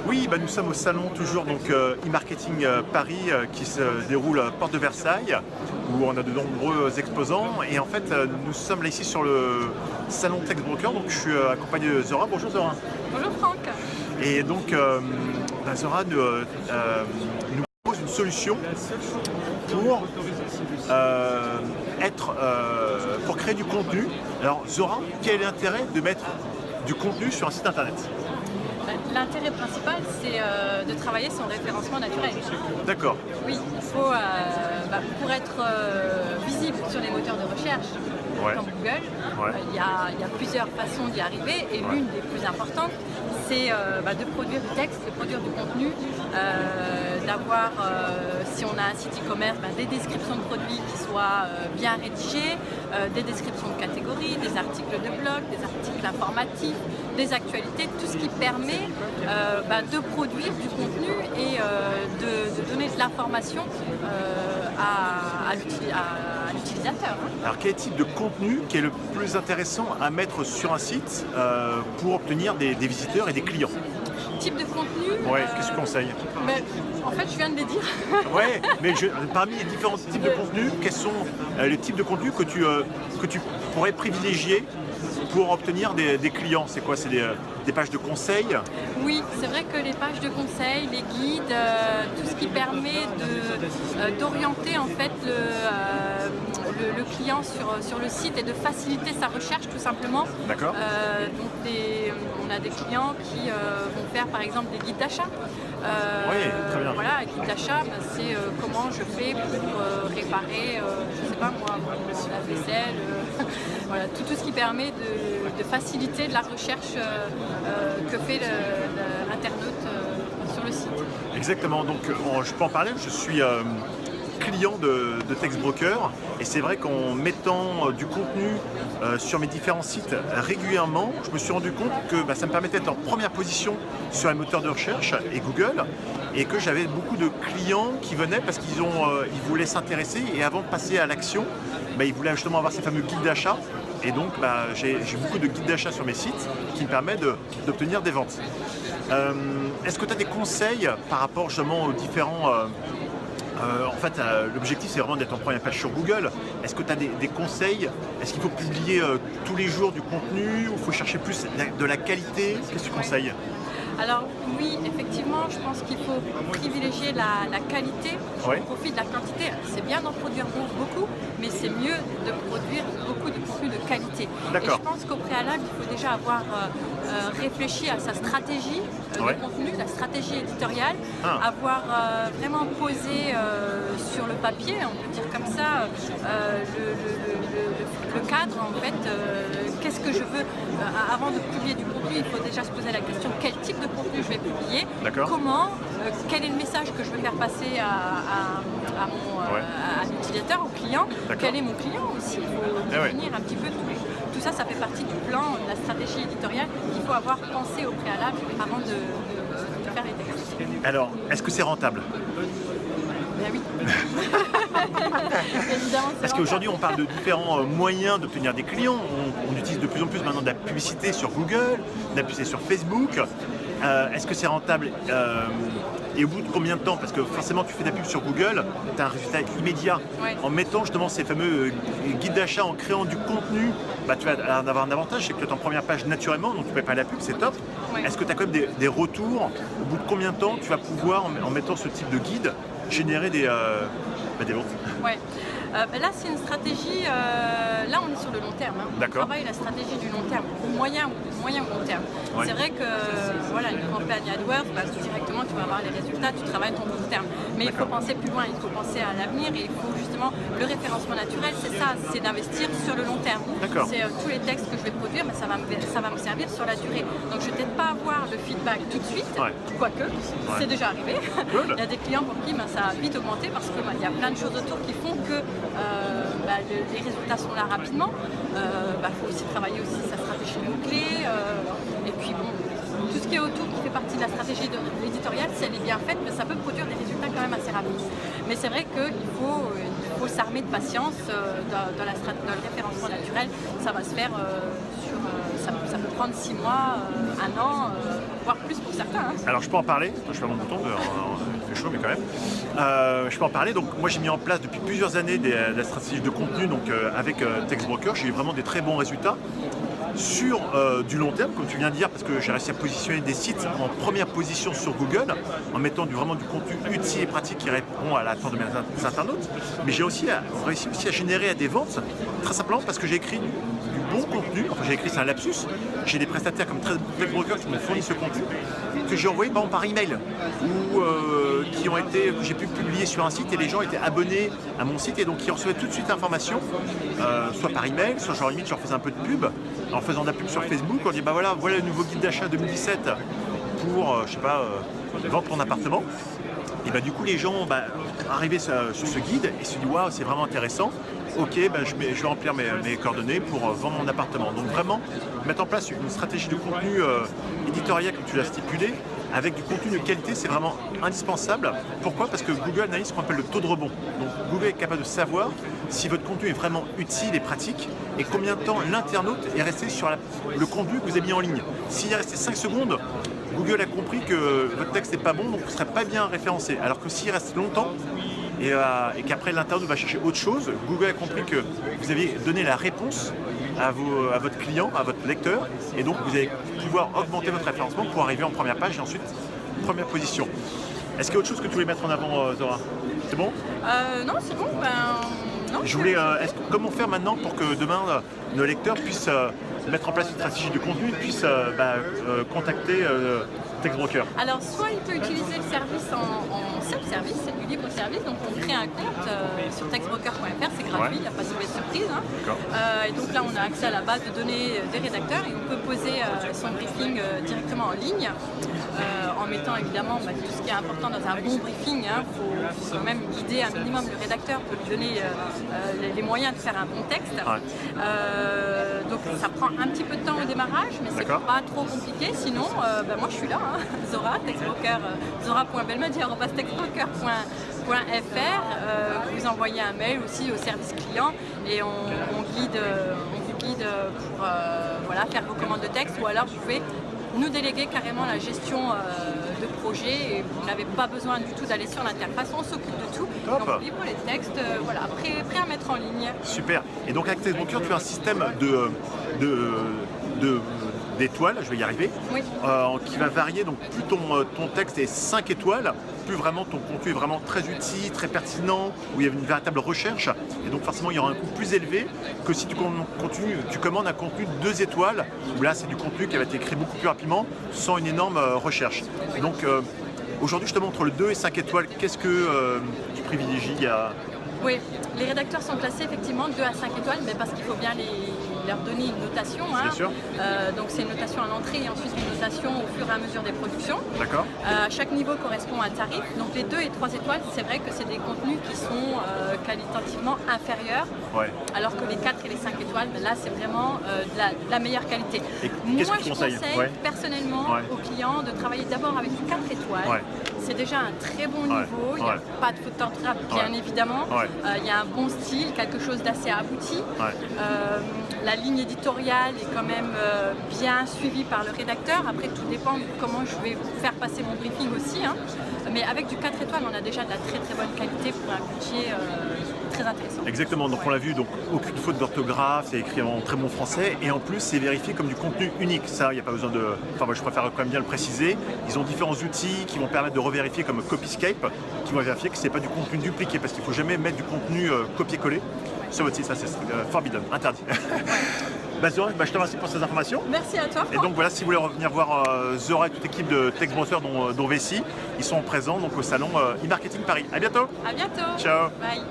Oui, nous sommes au salon toujours donc e-marketing Paris qui se déroule à Porte de Versailles où on a de nombreux exposants et en fait nous sommes là ici sur le salon Textbroker, donc je suis accompagné de Zora. Bonjour Zora. Bonjour Franck. Et donc Zora nous propose une solution pour pour créer du contenu. Alors Zora, quel est l'intérêt de mettre du contenu sur un site internet? L'intérêt principal, c'est de travailler son référencement naturel. D'accord. Oui, il faut, pour être visible sur les moteurs de recherche, comme Google, il y a plusieurs façons d'y arriver et l'une des plus importantes, c'est de produire du texte, de produire du contenu, d'avoir, si on a un site e-commerce, des descriptions de produits qui soient bien rédigées, des descriptions de catégories, des articles de blog, des articles informatifs, des actualités, tout ce qui permet de produire du contenu et de donner de l'information à l'utilisateur. Alors quel type de contenu qui est le plus intéressant à mettre sur un site pour obtenir des visiteurs et des clients? Type de contenu. Qu'est-ce que tu conseilles? En fait, je viens de les dire. Mais parmi les différents types de contenus, quels sont les types de contenus que tu pourrais privilégier pour obtenir des clients? C'est quoi? C'est des pages de conseils? Oui, c'est vrai que les pages de conseils, les guides, tout ce qui permet d'orienter en fait le client sur le site et de faciliter sa recherche tout simplement. D'accord. Donc on a des clients qui vont faire par exemple des guides d'achat. Oui, très bien. Voilà, un guide d'achat, c'est comment je fais pour réparer, je sais pas moi, la vaisselle, voilà, tout ce qui permet de faciliter de la recherche que fait l'internaute sur le site. Exactement, donc je peux en parler, je suis client de Textbroker et c'est vrai qu'en mettant du contenu sur mes différents sites régulièrement, je me suis rendu compte que ça me permettait d'être en première position sur les moteurs de recherche et Google et que j'avais beaucoup de clients qui venaient parce qu'ils voulaient s'intéresser et avant de passer à l'action, ils voulaient justement avoir ces fameux guides d'achat et donc j'ai beaucoup de guides d'achat sur mes sites qui me permettent d'obtenir des ventes. Est-ce que tu as des conseils par rapport justement aux différents... l'objectif c'est vraiment d'être en première page sur Google. Est-ce que tu as des conseils? Est-ce qu'il faut publier tous les jours du contenu ou il faut chercher plus de la qualité? Qu'est-ce que tu conseilles? Alors oui, effectivement, je pense qu'il faut privilégier la qualité au profit de la quantité. C'est bien d'en produire beaucoup, mais c'est mieux de produire beaucoup de contenu de qualité. Et je pense qu'au préalable, il faut déjà avoir réfléchi à sa stratégie de contenu, la stratégie éditoriale, avoir vraiment posé sur le papier, on peut dire comme ça, le cadre en fait, qu'est-ce que je veux. Avant de publier du contenu, il faut déjà se poser la question quel type de contenu je vais publier, comment, quel est le message que je veux faire passer à l'utilisateur, au client, quel est mon client aussi, il faut définir un petit peu tout ça, ça fait partie du plan, de la stratégie éditoriale qu'il faut avoir pensé au préalable avant de faire les textes. Alors, est-ce que c'est rentable? Ben oui. Évidemment, parce qu'aujourd'hui on parle de différents moyens d'obtenir des clients, on utilise de plus en plus maintenant de la publicité sur Google, de la publicité sur Facebook. Est-ce que c'est rentable et au bout de combien de temps? Parce que forcément tu fais de la pub sur Google, tu as un résultat immédiat. En mettant justement ces fameux guides d'achat, en créant du contenu, tu vas avoir un avantage, c'est que tu es en première page naturellement, donc tu ne payes pas la pub, c'est top. Est-ce que tu as quand même des retours? Au bout de combien de temps tu vas pouvoir, en mettant ce type de guide, générer des ventes? Là, c'est une stratégie, là on est sur le long terme. On travaille la stratégie du long terme, au moyen ou long terme. C'est vrai que une campagne AdWords, directement tu vas avoir les résultats, tu travailles ton long terme. Mais il faut penser plus loin, il faut penser à l'avenir et il faut justement, le référencement naturel, c'est ça, c'est d'investir sur le long terme. C'est tous les textes que je vais produire, ça va me servir sur la durée. Donc je ne vais peut-être pas avoir le feedback tout de suite, quoique, c'est déjà arrivé. Il y a des clients pour qui ça a vite augmenté parce qu'il y a plein de choses autour qui font que les résultats sont là rapidement. Faut aussi travailler aussi sa stratégie de mots-clés. Et puis tout ce qui est autour qui fait partie de la stratégie de l'éditorial, si elle est bien faite, ça peut produire des résultats quand même assez rapides. Mais c'est vrai qu'il faut s'armer de patience dans le référencement naturel. Ça va se faire ça peut prendre 6 mois, 1 an. voire plus pour certains. Hein. Alors je peux en parler, je fais mon bouton, il fait chaud mais quand même. Je peux en parler, donc moi j'ai mis en place depuis plusieurs années la stratégie de contenu donc, avec Textbroker, j'ai eu vraiment des très bons résultats. Sur du long terme, comme tu viens de dire, parce que j'ai réussi à positionner des sites en première position sur Google, en mettant vraiment du contenu utile et pratique qui répond à l'attente de mes internautes. Mais j'ai aussi réussi aussi à générer des ventes, très simplement parce que j'ai écrit du bon contenu. Enfin, j'ai écrit, c'est un lapsus. J'ai des prestataires comme Textbroker qui m'ont fourni ce contenu, que j'ai envoyé par exemple par email, ou que j'ai pu publier sur un site et les gens étaient abonnés à mon site et donc ils recevaient tout de suite l'information, soit par email, soit genre limite je leur faisais un peu de pub. En faisant de la pub sur Facebook, on dit bah voilà le nouveau guide d'achat 2017 pour, je sais pas, vendre ton appartement. Et bah du coup les gens arrivaient sur ce guide et se disent waouh c'est vraiment intéressant. Ok, je vais remplir mes coordonnées pour vendre mon appartement. Donc vraiment mettre en place une stratégie de contenu éditorial comme tu l'as stipulé, avec du contenu de qualité, c'est vraiment indispensable. Pourquoi? Parce que Google analyse ce qu'on appelle le taux de rebond. Donc Google est capable de savoir si votre contenu est vraiment utile et pratique et combien de temps l'internaute est resté sur le contenu que vous avez mis en ligne. S'il est resté 5 secondes, Google a compris que votre texte n'est pas bon, donc vous ne serez pas bien référencé. Alors que s'il reste longtemps et qu'après l'internaute va chercher autre chose, Google a compris que vous avez donné la réponse à votre client, à votre lecteur, et donc vous allez pouvoir augmenter votre référencement pour arriver en première page et ensuite première position. Est-ce qu'il y a autre chose que tu voulais mettre en avant, Zora? C'est bon? Non, c'est bon. Non, je voulais, comment faire maintenant pour que demain nos lecteurs puissent mettre en place une stratégie de contenu et puissent contacter Textbroker? Alors, soit il peut utiliser le service en self-service, c'est du libre service, donc on crée un compte sur textbroker.fr, c'est gratuit, il n'y a pas de mauvaise surprise. Hein. Et donc là, on a accès à la base de données des rédacteurs et on peut poser son briefing directement en ligne, en mettant évidemment tout ce qui est important dans un bon briefing. Il faut quand même guider un minimum le rédacteur pour lui donner les moyens de faire un bon texte. Donc ça prend un petit peu de temps au démarrage, mais c'est pas trop compliqué. Sinon, moi je suis là, hein. Zora, Textbroker, zora.belmadi@textbroker.fr. Vous envoyez un mail aussi au service client et on vous guide pour faire vos commandes de texte, ou alors vous pouvez nous déléguer carrément la gestion de projet et vous n'avez pas besoin du tout d'aller sur l'interface, on s'occupe de tout. Donc on livre les textes, prêts à mettre en ligne. Super. Et donc avec Textbroker, tu as un système d'étoiles, je vais y arriver, qui va varier. Donc plus ton texte est 5 étoiles, plus vraiment ton contenu est vraiment très utile, très pertinent, où il y a une véritable recherche. Et donc forcément il y aura un coût plus élevé que si tu commandes un contenu de 2 étoiles, où là c'est du contenu qui va être écrit beaucoup plus rapidement, sans une énorme recherche. Et donc aujourd'hui je te montre le 2 et 5 étoiles. Qu'est-ce que tu privilégies Oui, les rédacteurs sont classés effectivement 2 à 5 étoiles, mais parce qu'il faut bien leur donner une notation. Bien sûr. Donc c'est une notation à l'entrée et ensuite une notation au fur et à mesure des productions. D'accord. Chaque niveau correspond à un tarif. Donc les 2 et 3 étoiles, c'est vrai que c'est des contenus qui sont qualitativement inférieurs, alors que les 4 et les 5 étoiles, là c'est vraiment de la meilleure qualité. Moi je conseille personnellement aux clients de travailler d'abord avec 4 étoiles. C'est déjà un très bon niveau, il n'y a pas de faute d'orthographe bien évidemment, il y a un bon style, quelque chose d'assez abouti. La ligne éditoriale est quand même bien suivie par le rédacteur. Après, tout dépend de comment je vais faire passer mon briefing aussi. Hein. Mais avec du 4 étoiles, on a déjà de la très très bonne qualité pour un budget très intéressant. Exactement, donc on l'a vu, donc aucune faute d'orthographe, c'est écrit en très bon français et en plus c'est vérifié comme du contenu unique. Ça, il n'y a pas besoin de... Enfin moi je préfère quand même bien le préciser. Ils ont différents outils qui vont permettre de revérifier comme Copyscape, qui vont vérifier que ce n'est pas du contenu dupliqué parce qu'il ne faut jamais mettre du contenu copier-coller sur votre site, ça c'est formidable, interdit. Zora, je te remercie pour ces informations. Merci à toi. Et donc voilà, si vous voulez revenir voir Zora et toute l'équipe de Textbroker dont Vessi, ils sont présents donc au salon e-marketing Paris. À bientôt. À bientôt. Ciao. Bye.